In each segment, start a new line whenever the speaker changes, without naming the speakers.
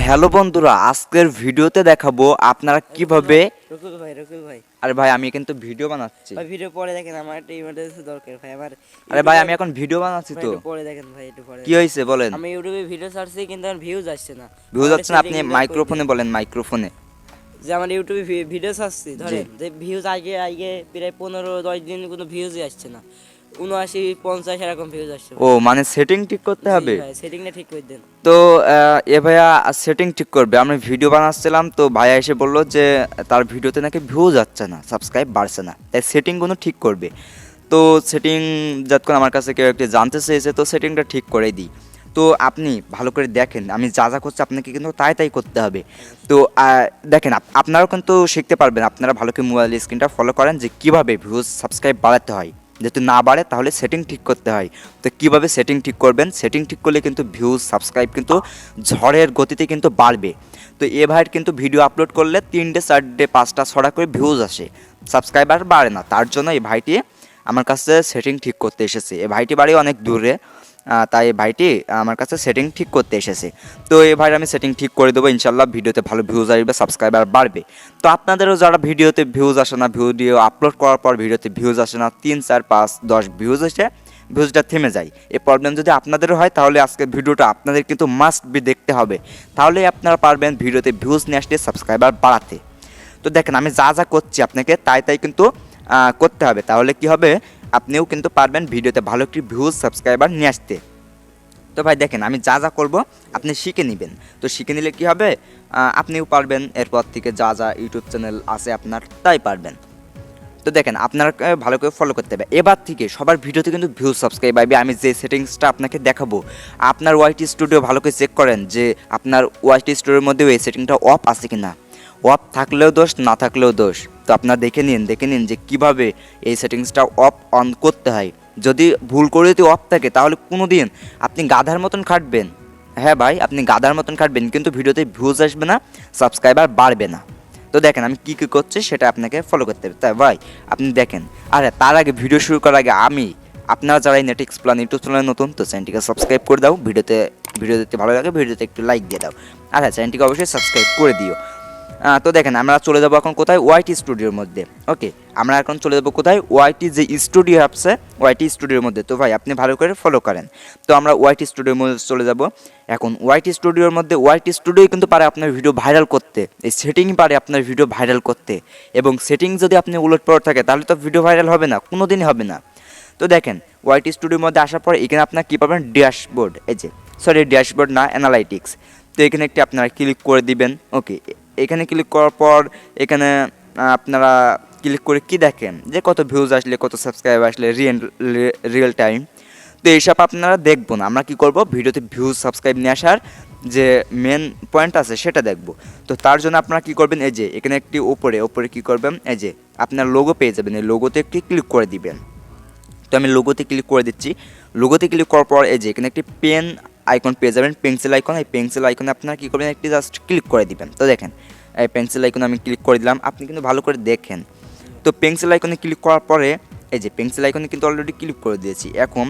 Hello বন্ধুরা, আজকের ভিডিওতে দেখাবো আপনারা কিভাবে।
রকুল ভাই।
আরে ভাই, আমি কিন্তু ভিডিও বানাচ্ছি।
ভাই ভিডিও পরে দেখেন, আমার একটা ইমার্জেন্সি দরকার ভাই। আমার
আরে ভাই, আমি এখন ভিডিও বানাচ্ছি
ভাই
তো।
একটু পরে দেখেন ভাই, একটু পরে
কি
দেখেন।
হয়েছে বলেন?
আমি ইউটিউবে ভিডিও ছাড়ছি কিন্তু আমার ভিউজ আসছে না।
ভিউজ
আমার
হচ্ছে না? আপনি
সেটিংটা করে
মাইক্রোফোনে
দিন।
বলেন, মাইক্রোফোনে।
যে আমার ইউটিউবে ভিডিও ছাড়ছি, ধরেন যে ভিউজ আগে আগে প্রায় 15-10 দিন কোনো ভিউজই আসছে না। 79-50 এরকম ভিউজ আসছে
ও
ভাই।
মানে সেটিং ঠিক করতে
জি
হবে।
ভাই, সেটিংটা ঠিক করে দেন।
তো এ ভাইয়া সেটিং ঠিক করবে। আমি ভিডিও বানাচ্ছিলাম তো ভাইয়া এসে বললো যে তার ভিডিওতে নাকি ভিউ যাচ্ছে না, সাবস্ক্রাইব বাড়ছে না, তাই সেটিংগুলো ঠিক করবে। তো সেটিং যতক্ষণ আমার কাছে কেউ একটি জানতে চেয়েছে, তো সেটিংটা ঠিক করে দিই। তো আপনি ভালো করে দেখেন, আমি যা যা করছি আপনাকে কিন্তু তাই তাই করতে হবে। তো দেখেন, আপনারাও কিন্তু শিখতে পারবেন। আপনারা ভালো করে মোবাইল স্ক্রিনটা ফলো করেন যে কীভাবে ভিউজ সাবস্ক্রাইব বাড়াতে হয়। যেহেতু না বাড়ে তাহলে সেটিং ঠিক করতে হয়। তো কীভাবে সেটিং ঠিক করবেন? সেটিং ঠিক করলে কিন্তু ভিউজ সাবস্ক্রাইব কিন্তু ঝড়ের গতিতে কিন্তু বাড়বে। তো এ ভাইয়ের কিন্তু ভিডিও আপলোড করলে 3টে 4টে 5টা 6টা করে ভিউজ আসে, সাবস্ক্রাইবার বাড়ে না। তার জন্য এই ভাইটি আমার কাছে সেটিং ঠিক করতে এসেছে। এই ভাইটি বাড়ি অনেক দূরে, তাই এই ভাইটি আমার কাছে সেটিং ঠিক করতে এসেছে। তো এই ভাইয়ের আমি সেটিং ঠিক করে দেবো ইনশাল্লাহ। ভিডিওতে ভালো ভিউজ আসবে, সাবস্ক্রাইবার বাড়বে। তো আপনাদেরও যারা ভিডিওতে ভিউজ আসে না, ভিডিও আপলোড করার পর ভিডিওতে ভিউজ আসে না, 3, 4, 5, 10 ভিউজ এসে ভিউজটা থেমে যায়, এই প্রবলেম যদি আপনাদেরও হয় তাহলে আজকের ভিডিওটা আপনাদের কিন্তু মাস্ট বি দেখতে হবে। তাহলেই আপনারা পারবেন ভিডিওতে ভিউজ নিয়ে আসলে সাবস্ক্রাইবার বাড়াতে। তো দেখেন, আমি যা যা করছি আপনাকে তাই তাই কিন্তু করতে হবে। তাহলে কি হবে, আপনিও কিন্তু পারবেন ভিডিওতে ভালো একটি ভিউজ সাবস্ক্রাইবার নিয়ে আসতে। তো ভাই দেখেন, আমি যা যা করব আপনি শিখে নেবেন। তো শিখে নিলে কি হবে, আপনিও পারবেন। এরপর থেকে যা যা ইউটিউব চ্যানেল আছে আপনার, তাই পারবেন। তো দেখেন, আপনারা ভালো করে ফলো করতে হবে। এবার থেকে সবার ভিডিওতে কিন্তু ভিউজ সাবস্ক্রাইব আসবে। আমি যে সেটিংসটা আপনাকে দেখাবো, আপনার ওয়াইটি স্টুডিও ভালো করে চেক করেন যে আপনার ওয়াইটি স্টুডিওর মধ্যে এই সেটিংটা অফ আছে কি না। অফ থাকলেও দোষ, না থাকলেও দোষ। তো আপনারা দেখে নিন যে কিভাবে এই সেটিংসটা অফ অন করতে হয়। যদি ভুল করে যদি অফ থাকে তাহলে কোনো দিন আপনি গাধার মতন খাটবেন। হ্যাঁ ভাই, আপনি গাধার মতন খাটবেন কিন্তু ভিডিওতে ভিউজ আসবে না, সাবস্ক্রাইবার বাড়বে না। তো দেখেন আমি কী কী করছি সেটা আপনাকে ফলো করতে হবে। তাই ভাই আপনি দেখেন। আর তার আগে, ভিডিও শুরু করার আগে, আপনারা যারা এই নেটিক্স প্ল্যান ইউটিউব চ্যানেলে নতুন, তো চ্যানেলটিকে সাবস্ক্রাইব করে দাও। ভিডিও দেখতে ভালো লাগে, ভিডিওতে একটু লাইক দিয়ে দাও। আর হ্যাঁ, চ্যানেলটিকে অবশ্যই সাবস্ক্রাইব করে দিও। তো দেখেন, আমরা চলে যাবো এখন কোথায়, ওয়াইটি স্টুডিওর মধ্যে। ওকে, আমরা এখন চলে যাবো কোথায়, ওয়াইটি যে স্টুডিও আছে, ওয়াইটি স্টুডিওর মধ্যে। তো ভাই আপনি ভালো করে ফলো করেন। তো আমরা ওয়াইটি স্টুডিওর মধ্যে চলে যাব। এখন ওয়াইটি স্টুডিওর মধ্যে, ওয়াইটি স্টুডিও কিন্তু পারে আপনার ভিডিও ভাইরাল করতে। এই সেটিংই পারে আপনার ভিডিও ভাইরাল করতে। এবং সেটিং যদি আপনি উলটপালট থাকে তাহলে তো ভিডিও ভাইরাল হবে না, কোনো দিনই হবে না। তো দেখেন, ওয়াইটি স্টুডিওর মধ্যে আসার পর এখানে আপনার কী পাবেন, ড্যাশবোর্ড। এই যে ড্যাশবোর্ড না, অ্যানালাইটিক্স। তো এখানে একটি আপনারা ক্লিক করে দিবেন। ওকে, এখানে ক্লিক করার পর এখানে আপনারা ক্লিক করে কি দেখেন যে কত ভিউজ আসলে, কত সাবস্ক্রাইব আসলে, রিয়েল টাইম। তো এইসব আপনারা দেখবো না, আমরা কি করব, ভিডিওতে ভিউজ সাবস্ক্রাইব নিয়ে আসার যে মেন পয়েন্ট আছে সেটা দেখব। তো তার জন্য আপনারা কি করবেন, এই যে এখানে একটি ওপরে কি করবেন, এই যে আপনার লোগো পেয়ে যাবেন, এই লোগোতে একটি ক্লিক করে দিবেন। তো আমি লোগোতে ক্লিক করে দিচ্ছি। লোগোতে ক্লিক করার পর এই যে এখানে একটি পেন আইকন পেয়ে যাবেন, পেন্সিল আইকন। এই পেন্সিল আইকনে আপনারা কী করবেন, একটি জাস্ট ক্লিক করে দিবেন। তো দেখেন, এই পেন্সিল আইকনে আমি ক্লিক করে দিলাম, আপনি কিন্তু ভালো করে দেখেন। তো পেন্সিল আইকনে ক্লিক করার পরে এই যে পেন্সিল আইকনে কিন্তু অলরেডি ক্লিক করে দিয়েছি। এখন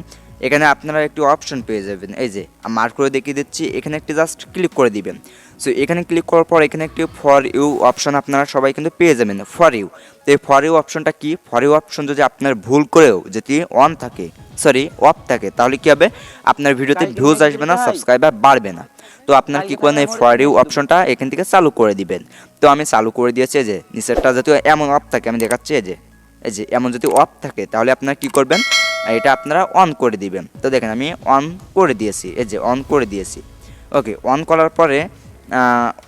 এখানে আপনারা একটি অপশন পেয়ে যাবেন, এই যে মার্ক করে দেখিয়ে দিচ্ছি, এখানে একটি জাস্ট ক্লিক করে দিবেন। সো এখানে ক্লিক করার পর এখানে একটি ফর ইউ অপশন আপনারা সবাই কিন্তু পেয়ে যাবেন, ফর ইউ। তো এই ফর ইউ অপশনটা কি, ফর ইউ অপশন যদি আপনার ভুল করেও যদি অন থাকে, অফ থাকে, তাহলে কী হবে, আপনার ভিডিওতে ভিউজ আসবে না, সাবস্ক্রাইবার বাড়বে না। তো আপনার কী করেন, এই ফর ইউ অপশনটা এখান থেকে চালু করে দিবেন। তো আমি চালু করে দিয়েছি। যে নিচেরটা যদি এমন অফ থাকে, আমি দেখাচ্ছি, এই যে এমন যদি অফ থাকে তাহলে আপনারা কী করবেন, এটা আপনারা অন করে দিবেন। তো দেখেন আমি অন করে দিয়েছি, এই যে অন করে দিয়েছি। ওকে, অন করার পরে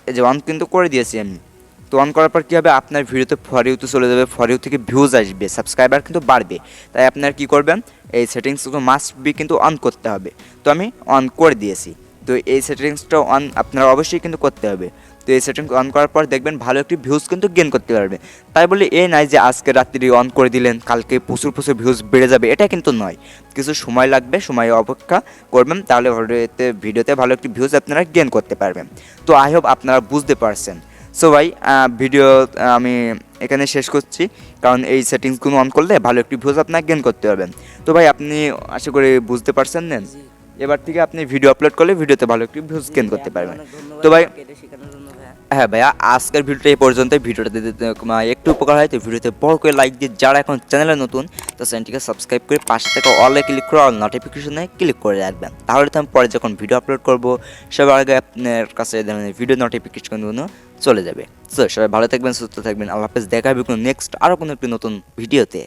এই যে অন কিন্তু করে দিয়েছি আমি। তো অন করার পর কী হবে, আপনার ভিডিওতে ফর ইউতে চলে যাবে, ফর ইউ থেকে ভিউজ আসবে, সাবস্ক্রাইবার কিন্তু বাড়বে। তাই আপনারা কী করবেন, এই সেটিংসগুলো মাস্ট বি কিন্তু অন করতে হবে। তো আমি অন করে দিয়েছি। তো এই সেটিংসটা অন আপনারা অবশ্যই কিন্তু করতে হবে। তো এই সেটিংস অন করার পর দেখবেন ভালো একটি ভিউজ কিন্তু গেন করতে পারবে। তাই বলে এ নাই যে আজকে রাত্রি অন করে দিলেন কালকে প্রচুর ভিউজ বেড়ে যাবে, এটা কিন্তু নয়। কিছু সময় লাগবে, সময় অপেক্ষা করবেন, তাহলে ভিডিওতে ভালো একটি ভিউজ আপনারা গেন করতে পারবেন। তো আই হোপ আপনারা বুঝতে পারছেন। সো ভাই, ভিডিও আমি এখানে শেষ করছি, কারণ এই সেটিংসগুলো অন করলে ভালো একটি ভিউজ আপনারা গেন করতে পারবেন। তো ভাই আপনি আশা করি বুঝতে পারছেন নেন। এবার থেকে আপনি ভিডিও আপলোড করলে ভিডিওতে ভালো একটু ভিউজ গেইন করতে পারবেন।
অনেক ধন্যবাদ
তো ভাই
আমাকে এটা শেখানোর জন্য ভাইয়া।
হ্যাঁ ভাইয়া, আজকের ভিডিওটা এই পর্যন্ত। ভিডিওটা দিতে একটু উপকার হয় তো ভিডিওতে বড় করে লাইক দিয়ে, যারা এখন চ্যানেলে নতুন তো চ্যানেলটিকে সাবস্ক্রাইব করে পাশে থেকে অলে ক্লিক করে অল নোটিফিকেশনে ক্লিক করে রাখবেন, তাহলে তো আমি পরে যখন ভিডিও আপলোড করবো সবার আগে আপনার কাছে এই ধরনের ভিডিও নোটিফিকেশনগুলো চলে যাবে। তো সবাই ভালো থাকবেন, সুস্থ থাকবেন, আল্লাহ হাফেজ। দেখা হবে কোনো নেক্সট আরও কোনো একটি নতুন ভিডিওতে।